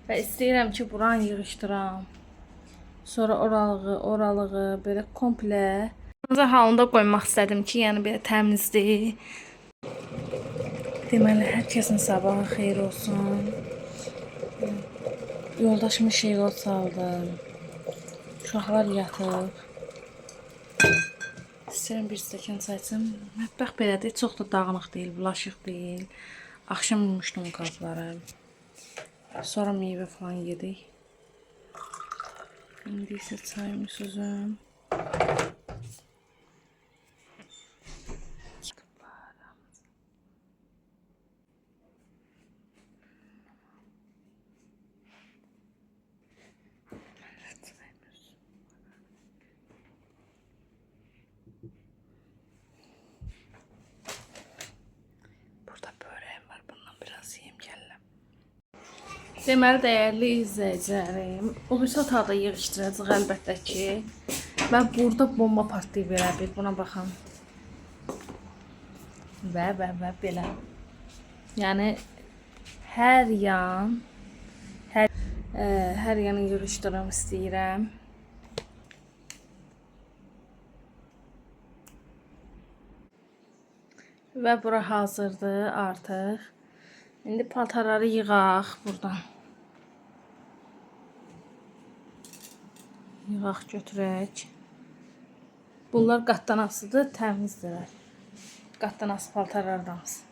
Və istəyirəm ki, buranı yığışdıram. Sonra oralığı belə komple halında qoymaq istədim ki, yəni belə təmizdir. Deməli, hər kəsin sabahı xeyir olsun. Yoldaşımı şeyə saldım. Uşaqlar yatıb. İstəyirəm bir stəkan çay içim. Mətbəx belədir, çox da dağınıq deyil, bulaşıq deyil. Axşam yumuşdum qazları. Sonra meyvə falan yedik. İndi isə çayımı süzüm. Burada böreğim var, bundan biraz yiyeyim gəlirəm. Deməli, dəyərli izləyicilərim, o birisi otaqda yığışdıracaq əlbəttə ki. Və burada bomba partlayıb belə bir, buna baxın. Və belə. Yəni, hər yanı yığışdırım istəyirəm. Və bura hazırdır artıq. İndi paltarları yığaq buradan. Yığaq götürək. Bunlar qatdan asıdır, təmizdirlər. Qatdan ası paltarlardanız.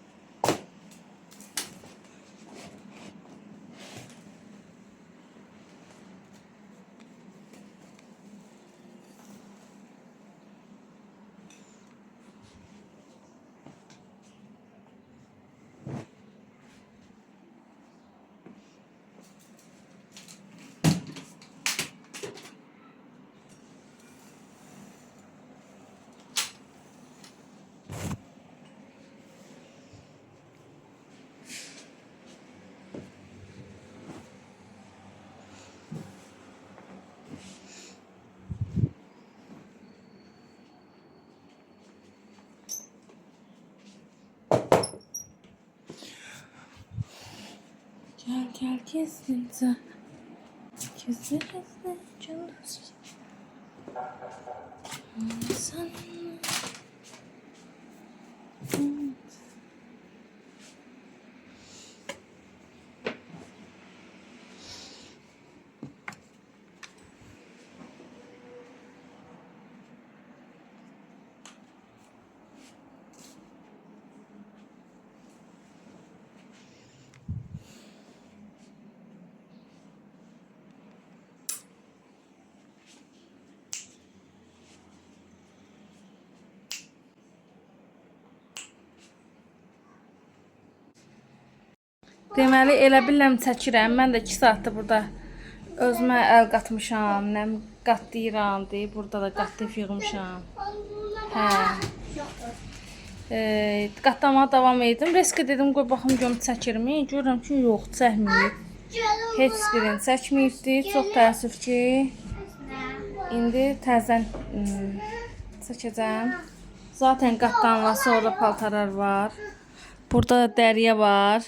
Gel gizlice. Gizli canım. Sen. Deməli, elə biləm çəkirəm. Mən də 2 saatdır burada özümə əl qatmışam. Nəm qatlayıram deyib, burada da qatlayıb yığmışam. Hə. Qatlamağa davam edim. Reska dedim, qoy baxım görüm çəkirmi? Görürəm ki, yox, çəkməyib. Heç birini çəkməyibdi. Çox təəssüf ki, indi təzədən çəkəcəm. Zaten qatlanması orada paltarlar var. Burada da Dərya var.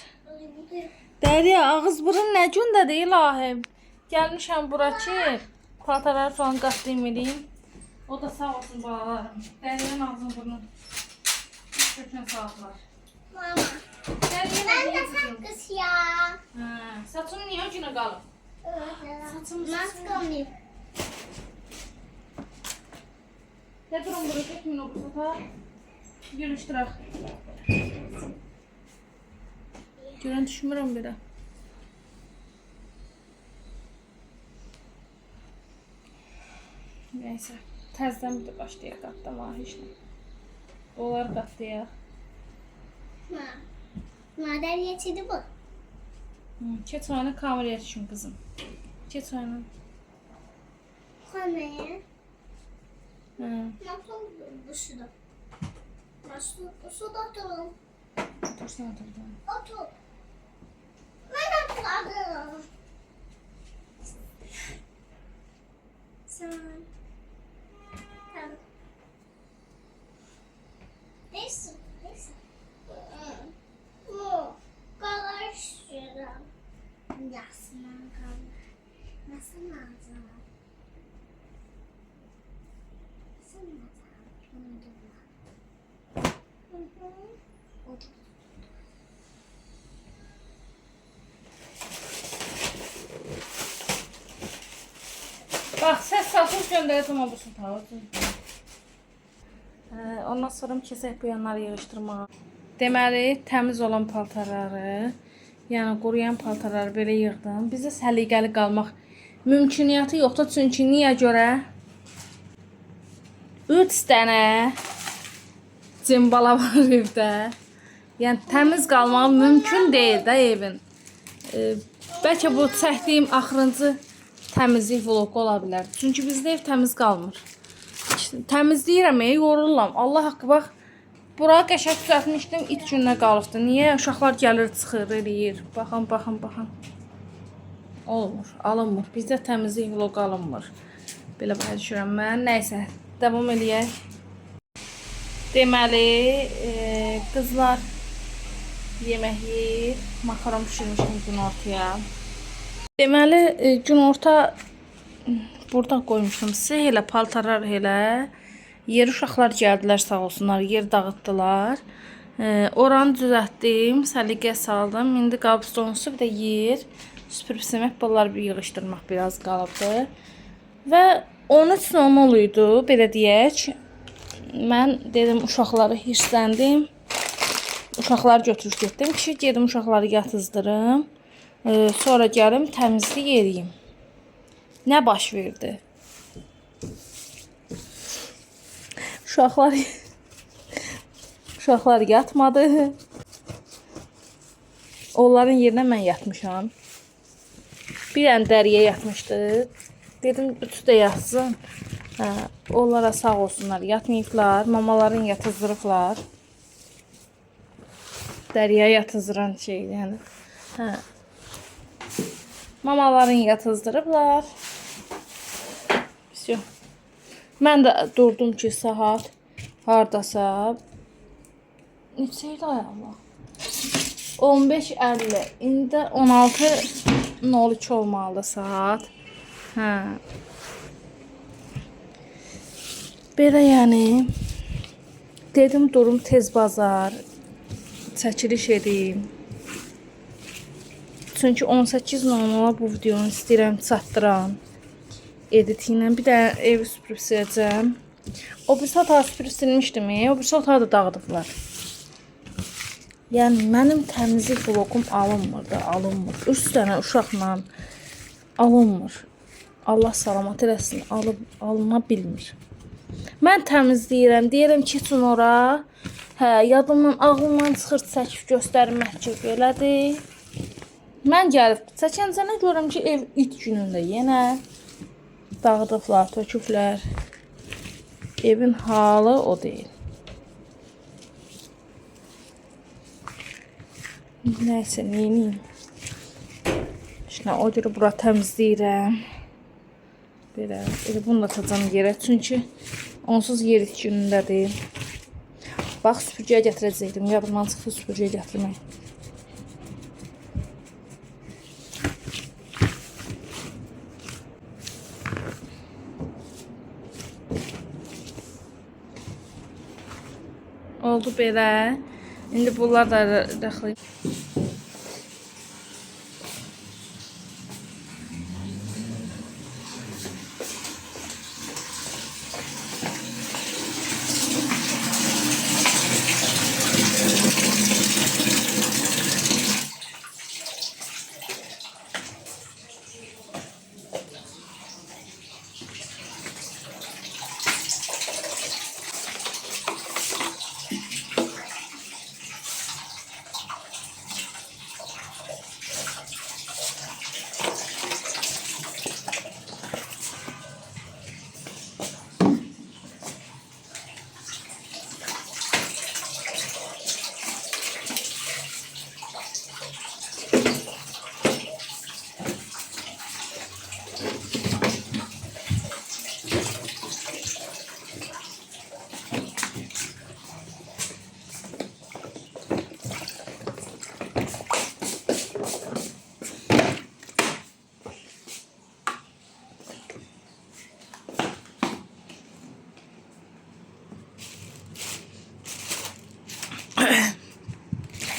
Dərya, ağız burun nə gündədir ilahim? Gəlmişəm bura ki, paltarları falan qatlayım edeyim. O da sağ olsun balalarım. Dəryanın ağzını burnu kökən sağlıqlar. Mama, ben de sakız ya. Saçın niyə o günə qalıb? Maskamı. Ne durum burada çəkmin o bursata? Yürüşdürək. Görən düşmürəm belə. Neyse, təzdən bir də başlayaq qatlamağa heç nə. Onları qatlayaq. Maden yetidi bu. Keç oyunu kameraya düşün kızım. Keç oyunu. Kameraya. Nasıl bu suda? Nasıl bu suda oturun? Otursana oturdan. Otur. Ben atladım. Sen. Tamam. Neyse. Bu. Karıştıralım. Yaz. Arasından kaldı. Nasıl lazım? Nasıl lazım? Bax, səs satıb göndərəcəm o busun tavı. Ondan sonra keçək bu yanları yığışdırmağa. Deməli, təmiz olan paltarları, yəni quruyan paltarları belə yığdım. Bizdə səliqəli qalmaq mümküniyyəti yoxdur. Çünki niyə görə? 3 dənə cimbala var evdə. Yəni təmiz qalmaq mümkün deyil də evin. Bəlkə bu çəkdiyim axırıncı təmizlik vlogu ola bilər. Çünki bizdə ev təmiz qalmır. Təmizləyirəm, yorulam. Allah haqqı, bax. Bura qəşəng düzəltmişdim, it gününə qalıbdı. Niyə? Uşaqlar gəlir, çıxır, eləyir. Baxın, baxın, baxın. Olmur, alınmır. Bizdə təmizlik vlogu alınmır. Belə başa düşürəm mən. Nəysə, davam eləyək. Deməli, qızlar yemək yeyir. Makaron pişirmişdim günortaya. Deməli, günorta burada qoymuşdum. Sizə elə paltarlar elə. Yer uşaqlar gəldilər, sağ olsunlar. Yer dağıtdılar. Oranı düzəltdim. Səliqə saldım. İndi qabı stonusu bir də yer. Süpürüb silmək, bunları bir yığışdırmaq biraz qalıbdı. Və 13:00 idi, belə deyək. Mən dedim, uşaqları hirsləndim. Uşaqları götürüb getdim ki, gedim uşaqları yatızdırım. Sonra gəlim təmizlik eləyim. Nə baş verdi? Uşaqlar yatmadı. Onların yerinə mən yatmışam. Bir dənə Dəriyə yatmışdı. Dedim, üçü də yatsın. Onlara sağ olsunlar, yatmayıblar. Mamaların yatızdırıblar. Dəriyə yatızdıran şey, yəni. Mamaların yatızdırıblar. Mən də durdum ki, saat hardasa. Neçəydi ay Allah? 15:50. İndi 16:02 olmalıdır saat. Belə yəni. Dedim, durum tez bazar. Çəkiliş edeyim. Çünki 18:00 bu videonu istəyirəm çatdıram. Editi ilə bir də evi süpürüb siləcəm. O bir saat süpürüb silmişdim. O bir saat da dağıdıblar. Yəni mənim təmizlik vlogum alınmır da, alınmır. 3 dənə uşaqla alınmır. Allah salamat eləsin, alına bilmir. Mən təmizləyirəm, deyirəm keçin ora. Yadımdan, ağlımdan çıxır, çəkib göstərmək ki, belədir. Mən gəlib çəkəncənə görürəm ki, ev it günündə yenə dağıdıblar, töküblər. Evin halı o deyil. Nəysə, neyiniyim? İşte o görə bura təmizləyirəm. Belə, bunu da atacam yerə. Çünki onsuz yer it günündədir. Bax, süpürgəyə gətirəcəkdim. Yadımdan çıxdı süpürgəyə gətirmək. Oldu belə. İndi bunlar da daxlayım.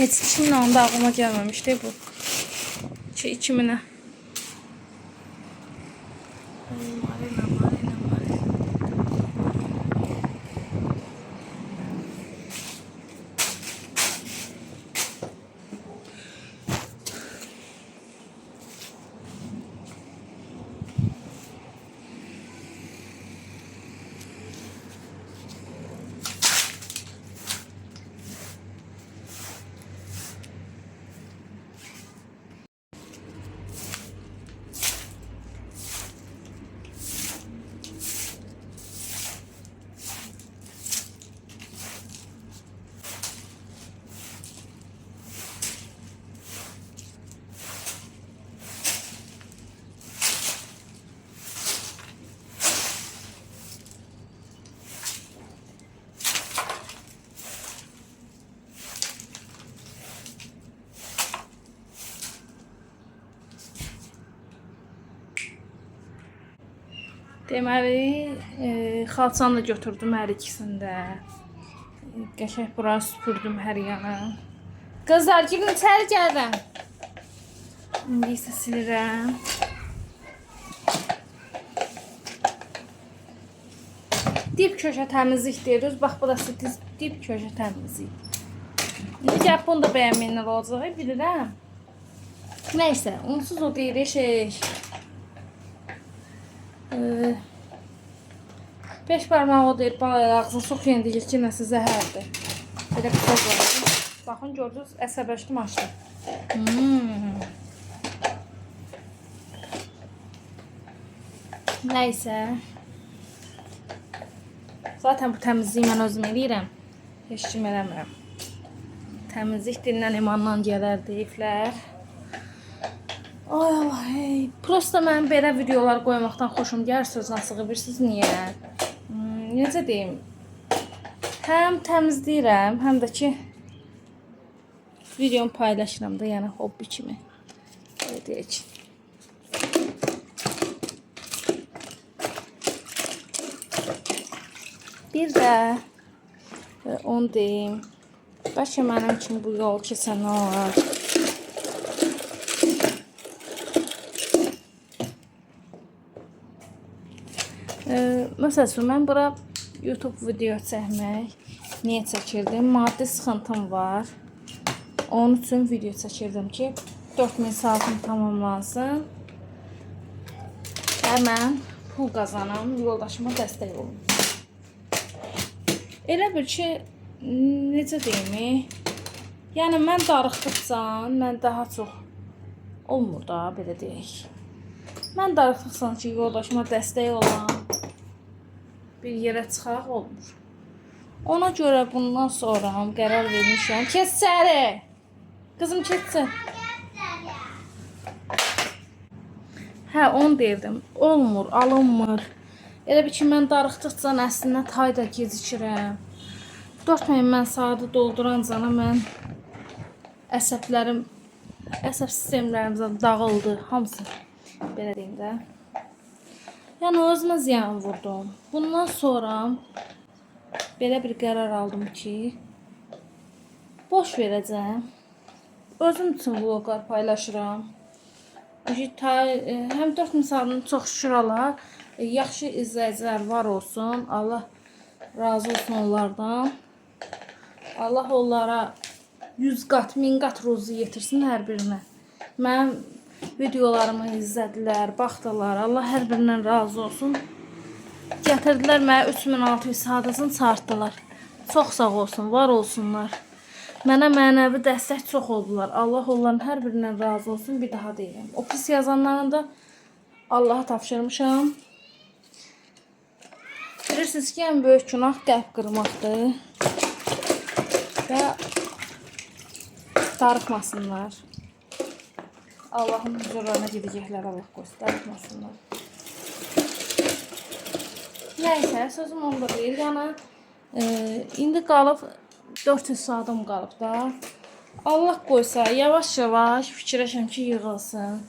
Heç 2010'da ağlıma gəlməmişdi bu. 2000'e. Deməli, xalçanı da götürdüm hər ikisini də. Qəşəng bura süpürdüm hər yana. Qızlar, girin içəri gəlirəm. İndi isə silirəm. Dip köşə təmizlik deyirik. Bax, burası dip köşə təmizlik. İndi gəl bunu da bəyənməyinlər olacaq, bilirəm. Nəysə, onsuz o deyirik beş parmağı o deyir, ağzını soxuyun deyir ki, nəsə zəhərdir. Belə bir söz var. Baxın, gördünüz, əsəbəşdim açdım. Nəysə. Zaten bu təmizliyi mən özüm eləyirəm. Heç kim eləmirəm. Təmizlik dilindən imandan gələr deyiblər. Ay Allah, hey. Prosta mən belə videolar qoymaqdan xoşum gəlir, söz nasıl bilirsiniz niyə? Necə deyim? Həm təmizləyirəm, həm də ki videomu paylaşıram da, yəni hobbi kimi. Belə deyək. Bir də onu deyim. Bəlkə mənim kimi bu yol keçən olar. Məsələn, mən bura YouTube video çəkmək niyə çəkirdim? Maddi sıxıntım var. Onun üçün video çəkirdim ki, 4000 saatım tamamlansın. Və mən pul qazanam, yoldaşıma dəstək olum. Elə bir ki, necə deyim? Yəni, mən darıxdıqca, mən daha çox olmur da, belə deyək. Mən darıxdıqca ki, yoldaşıma dəstək olam. Bir yerə çıxaq olmur. Ona görə bundan sonra qərar vermişəm. Kes içəri. Qızım, keçsin. Hə, onu deyirdim. Olmur, alınmır. Elə bir ki, mən darıxdıqca əslində tayda gecikirəm. 4000 mən saatı dolduranca mən əsəb sistemlərimizə dağıldı. Hamısı. Belə deyim də. Yəni, özümə ziyan vurdum. Bundan sonra belə bir qərar aldım ki, boş verəcəm. Özüm üçün vloglar paylaşıram. Həm 4000 saatını çox şükür Allah. Yaxşı izləyicilər var olsun. Allah razı olsun onlardan. Allah onlara 100 qat, 1000 qat ruzu yetirsin hər birinə. Mənim videolarımı izlədilər, baxdılar. Allah hər birindən razı olsun. Gətirdilər mənə 3600 saatını çartdılar. Çox sağ olsun, var olsunlar. Mənə mənəvi dəstək çox oldular. Allah onların hər birindən razı olsun. Bir daha deyirəm. O pis yazanların da Allaha tapşırmışam. Bilirsiniz ki, ən böyük günah qəlb qırmaqdır. Və darıxmasınlar. Allah'ın huzurlarına gidecekler, Allah qoysun, darıxmasınlar. Nəysə, sözüm onda deyil. Yəni, indi qalıb 400 saatim qalıb da. Allah qoysa, yavaş-yavaş fikirləşəm ki, yığılsın.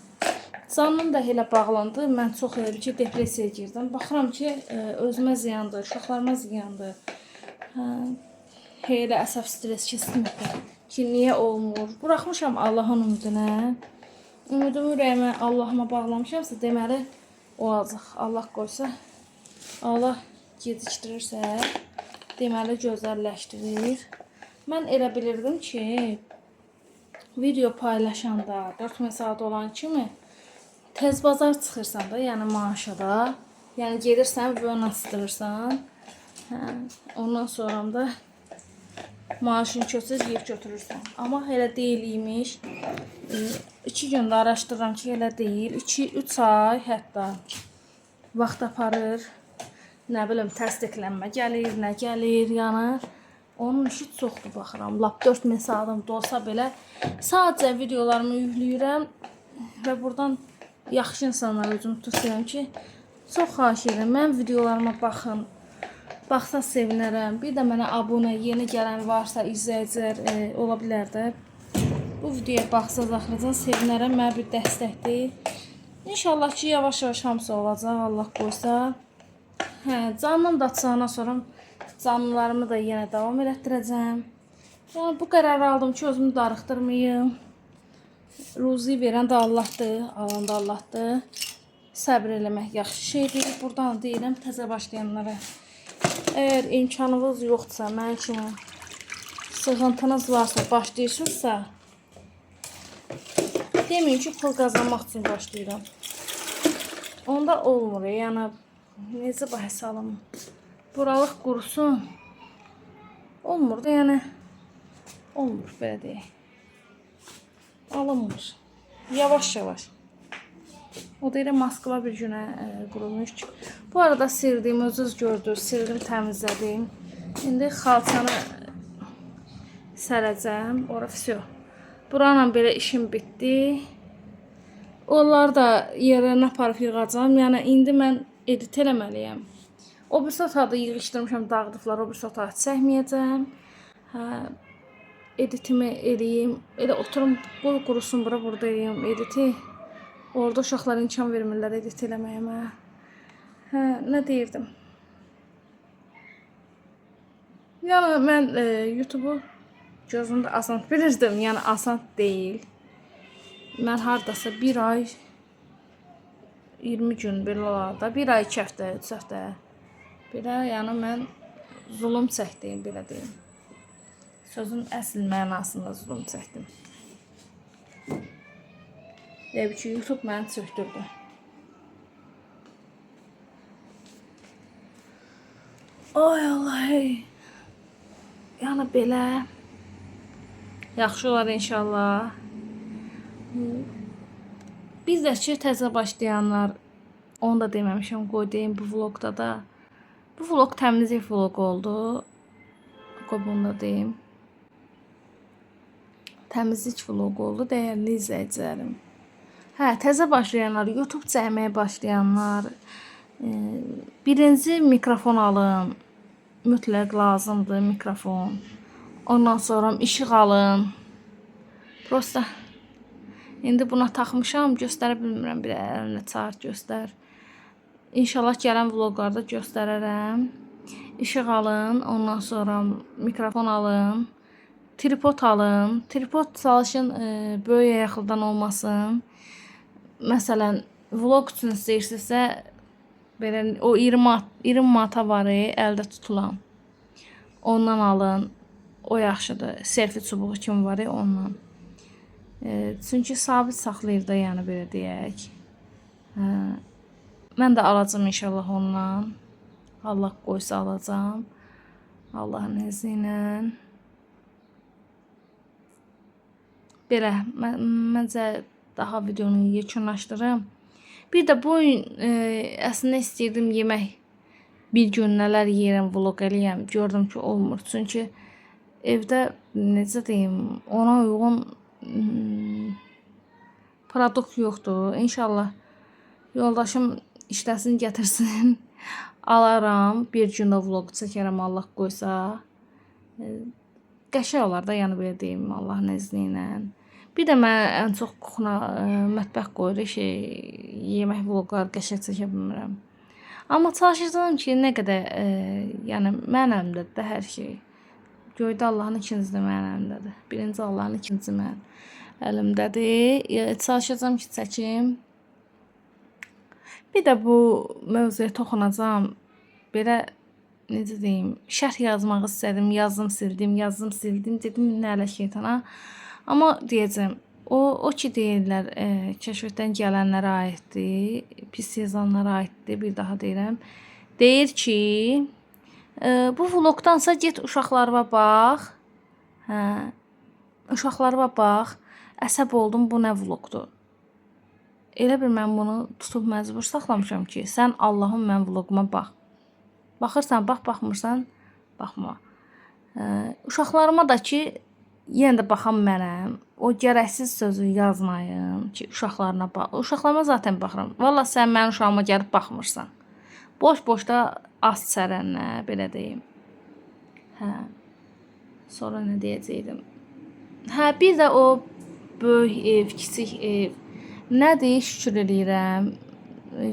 Canım da elə bağlandı. Mən çox elə bir ki, depressiyaya girdim. Baxıram ki, özümə ziyandır, uşaqlarıma ziyandır. Elə əsəb stres ki, niyə olmur? Buraxmışam Allahın ümidinə. Ümidimi ürəyimə, Allahıma bağlamışamsa, deməli olacaq. Allah qoysa, Allah gecikdirirsə, deməli gözəlləşdirir. Mən elə bilirdim ki, video paylaşanda 4000 saat olan kimi tez bazar çıxırsan da, yəni maaşa da. Yəni gedirsən, vönastırırsan. Ondan sonra da maaşını yeyib götürürsən. Amma elə deyilmiş. 2 gündə araşdırıram ki, elə deyil. 2-3 ay hətta vaxt aparır. Nə bilim, təsdiqlənmə gəlir, nə gəlir, yəni. Onun işi çoxdur, baxıram. Lap 4000 saatım da olsa belə sadəcə videolarımı yükləyirəm və buradan yaxşı insanlara özümü tutuyorum ki, çox xahiş edirəm, mən videolarıma baxın. Baxsa sevinərəm. Bir də mənə abunə, yeni gələn varsa, izləyicilər ola bilər də. Bu videoya baxsaz axırıcan sevinərəm, mənə bir dəstəkdir. İnşallah ki, yavaş-yavaş hamısı olacaq, Allah qoysa. Canım da açana sonra canlılarımı da yenə davam elətdirəcəm. Yəni, bu qərarı aldım ki, özümü darıxdırmayım. Ruzi verən də Allahdır, alan da Allahdır. Səbr eləmək yaxşı şeydir. Buradan deyirəm təzə başlayanlara. Əgər imkanınız yoxdursa, mənim kimi sıxıntınız varsa, başlayırsınızsa, deməyin ki, pul qazanmaq üçün başlayıram. Onda olmur, yəni necə bahs alım? Buralıq qurusun. Olmur da, yəni olmur, belə deyək. Alınmır. Yavaş-yavaş. O deyirəm, Moskva bir günə qurulmuş. Bu arada sildim, özünüz gördünüz, sildim, təmizlədim. İndi xalçanı sərəcəm. Ora vəsə. Buranla belə işim bitdi. Onları da yerlərinə aparıb yığacam. Yəni, indi mən edit eləməliyəm. O bir otağı yığışdırmışam, dağıdıblar. O bir otağı çəkməyəcəm. Editimi eləyim. Elə oturum, qoy qurusun bura, burada eləyim editi. Orada uşaqlar imkan vermirlər edit eləməyimə. Nə deyirdim? Yəni, mən YouTube-u gözümdə asan bilirdim. Yəni, asan deyil. Mən haradasa bir ay 20 gün belə olarda, bir ay 2 həftə, 3 həftə belə, yəni mən zulum çəkdim, belə deyim. Sözün əsl mənasında zulum çəkdim. Deyib ki, YouTube məni çöktürdü. Ay Allah, yəni belə yaxşı olar inşallah. Bir də ki, təzə başlayanlar, onu da deməmişəm, qoy deyim bu vlogda da. Bu vlog təmizlik vlog oldu. Qoy bunu da deyim. Təmizlik vlog oldu, dəyərli izləyicilərim. Təzə başlayanlar, YouTube çəkməyə başlayanlar, birinci mikrofon alın. Mütləq lazımdır mikrofon. Ondan sonra işıq alın. Prosta indi buna taxmışam, göstərə bilmirəm, bir əlimlə çart göstər. İnşallah gələn vloglarda göstərərəm. İşıq alın, ondan sonra mikrofon alın. Tripod alın. Tripod çalışın böyük yaxıldan olmasın. Məsələn, vlog üçün istəyirsinizsə, belə o 20 mata var, əldə tutulan. Ondan alın. O yaxşıdır. Selfie çubuğu kimi var, ondan. Çünki sabit saxlayır da, yəni belə deyək. Mən də alacağım inşallah ondan. Allah qoysa alacağım. Allahın izni ilə. Belə, məncə daha videonu yekunlaşdırım. Bir də bu gün əslində istəyirdim yemək. Bir gün nələr yeyirəm, vlog eləyəm. Gördüm ki, olmur. Çünki evdə, necə deyim, ona uyğun produkt yoxdur. İnşallah yoldaşım işləsin, gətirsin. Alaram. Bir gündə vlog çəkərəm, Allah qoysa. Qəşəng olar da, yəni belə deyim, Allahın izni ilə. Bir də mən ən çox kuxuna, mətbəx qoyur, yemək vlogları qəşəng çəkə bilmirəm. Amma çalışacağım ki, nə qədər, yəni mən əlimdədir də hər şey. Göydə Allahın, ikincisi də mənim əlimdədir. Birinci Allahın, ikincisi mənim əlimdədir. Çalışacağam ki, çəkim. Bir də bu mövzuya toxunacağam. Belə, necə deyim, şərh yazmaq istədim, yazdım, sildim, yazdım, sildim. Dedim, nələ şeytana. Amma deyəcəm, o ki deyirlər, kəşfiyyatdan gələnlərə aiddir, pis yazanlara aiddir, bir daha deyirəm. Deyir ki, bu vlogdansa get uşaqlarıma bax. Hə, uşaqlarıma bax. Əsəb oldum, bu nə vlogdur? Elə bir mən bunu tutub məcbur saxlamışam ki, sən Allahım mən vloguma bax. Baxırsan, bax, baxmırsan, baxma. Uşaqlarıma da ki, yenə də baxan mənəm. O gərəksiz sözü yazmayın ki, uşaqlarına bax. Uşaqlarıma zaten baxıram. Valla sən mənim uşağıma gəlib baxmırsan. Boş-boşda az sərənlə, belə deyim. Hə. Sonra nə deyəcəydim? Hə, bir də o böyük ev, kiçik ev. Nədir? Şükür eləyirəm.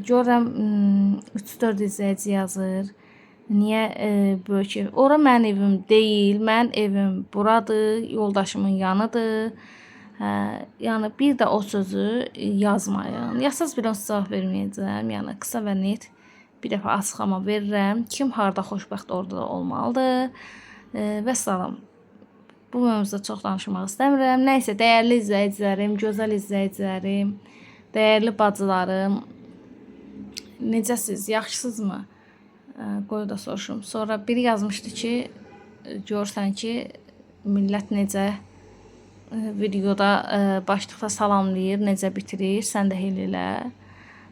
Görürəm 3-4 izləyici yazır. Niyə böyük ev? Ora mənim evim deyil. Mənim evim buradır. Yoldaşımın yanıdır. Hə, yəni bir də o sözü yazmayın. Yazsaz bir onsuz cavab verməyəcəm. Yəni qısa və net bir dəfə açıqlama verirəm. Kim harda xoşbəxt orada da olmalıdır. Və salam. Bu mövzuda çox danışmaq istəmirəm. Nəysə, dəyərli izləyicilərim, gözəl izləyicilərim, dəyərli bacılarım, necəsiz, yaxşısınızmı? Qoy da soruşum. Sonra biri yazmışdı ki, görsən ki, millət necə videoda başlıqda salamlayır, necə bitirir, sən də elə.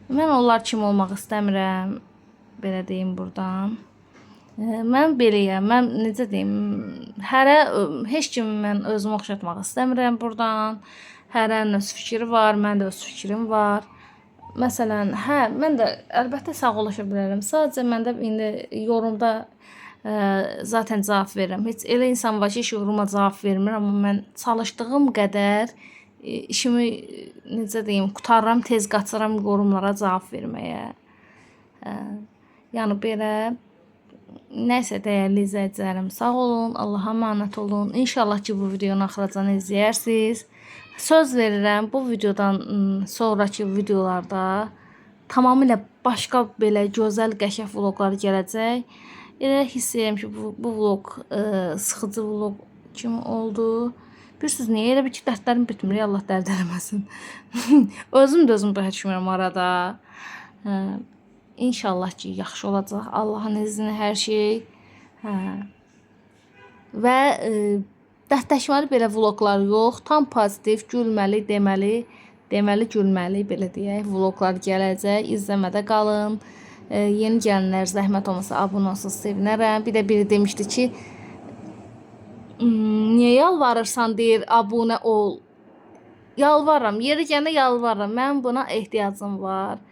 Mən onlar kimi olmaq istəmirəm, belə deyim buradan. Mən beləyəm, mən necə deyim, heç kimi mən özümü oxşatmaq istəmirəm buradan. Hərənin öz fikri var, mən də öz fikrim var. Məsələn, hə, mən də əlbəttə sağollaşa bilərəm. Sadəcə məndə indi yorumda zaten cavab verirəm. Heç elə insan var ki, heç yoruma cavab vermir, amma mən çalışdığım qədər işimi, necə deyim, qutarıram, tez qaçıram yorumlara cavab verməyə. Yəni belə. Nəysə, dəyərli izləyicilərim, sağ olun, Allaha əmanət olun. İnşallah ki, bu videonu axıracan izləyərsiniz. Söz verirəm, bu videodan sonraki videolarda tamamilə başqa belə gözəl, qəşəng vloglar gələcək. Elə hiss edirəm ki, bu vlog sıxıcı vlog kimi oldu. Bilirsiniz niyə? Elə bir ki, dərdlərim bitmir, Allah dərd eləməsin. Özüm də özüm başa düşmürəm arada. İnşallah ki, yaxşı olacaq. Allahın izni hər şey. Və dərdləşməli belə vloglar yox. Tam pozitiv, gülməli, deməli gülməli, belə deyək, vloglar gələcək. İzləmədə qalın. Yeni gələnlər zəhmət olmasa abunə olsanız sevinərəm. Bir də biri demişdi ki, niyə yalvarırsan deyir, abunə ol. Yalvarıram, yeri gələ yalvarıram. Mənim buna ehtiyacım var.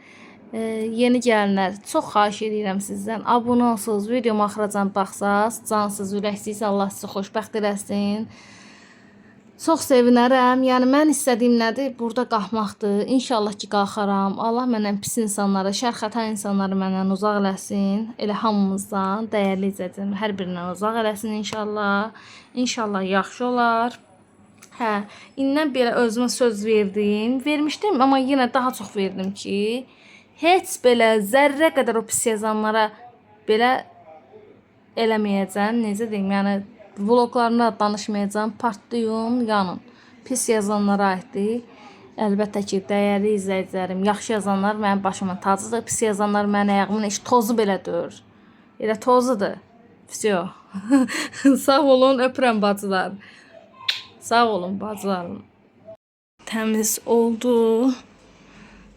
Yeni gələnlər, çox xahiş edirəm sizdən. Abunə olsanız, videomu axıracan baxsaz, cansız, ürəksiz, Allah sizi xoşbəxt eləsin. Çox sevinərəm. Yəni, mən istədiyim nədir? Burada qalxmaqdır. İnşallah ki, qalxaram. Allah məndən pis insanları, şərxəta insanları məndən uzaq eləsin. Elə hamımızdan, dəyərli izləyicim, hər birindən uzaq eləsin inşallah. İnşallah yaxşı olar. Hə, indən belə özümə söz verdim. Vermişdim, amma yenə daha çox verdim ki, heç belə zərrə qədər o pis yazanlara belə eləməyəcəm. Necə deyim, yəni vloglarımda danışmayacağım. Partlayın, yanın. Pis yazanlara aiddir. Əlbəttə ki, dəyərli izləyicilərim, yaxşı yazanlar mənim başımın tacıdır. Pis yazanlar mənim ayağımın heç tozu belə deyir. Elə tozudur. Всё. Sağ olun, öpürəm bacılar. Sağ olun bacılarım. Təmiz oldu.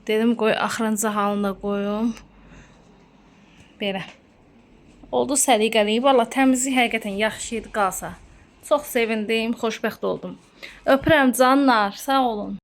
Dedim qoy axırıncı halında qoyum. Belə. Oldu səliqəli. Valla təmizlik həqiqətən yaxşı idi qalsa. Çox sevindim, xoşbəxt oldum. Öpürəm canlar. Sağ olun.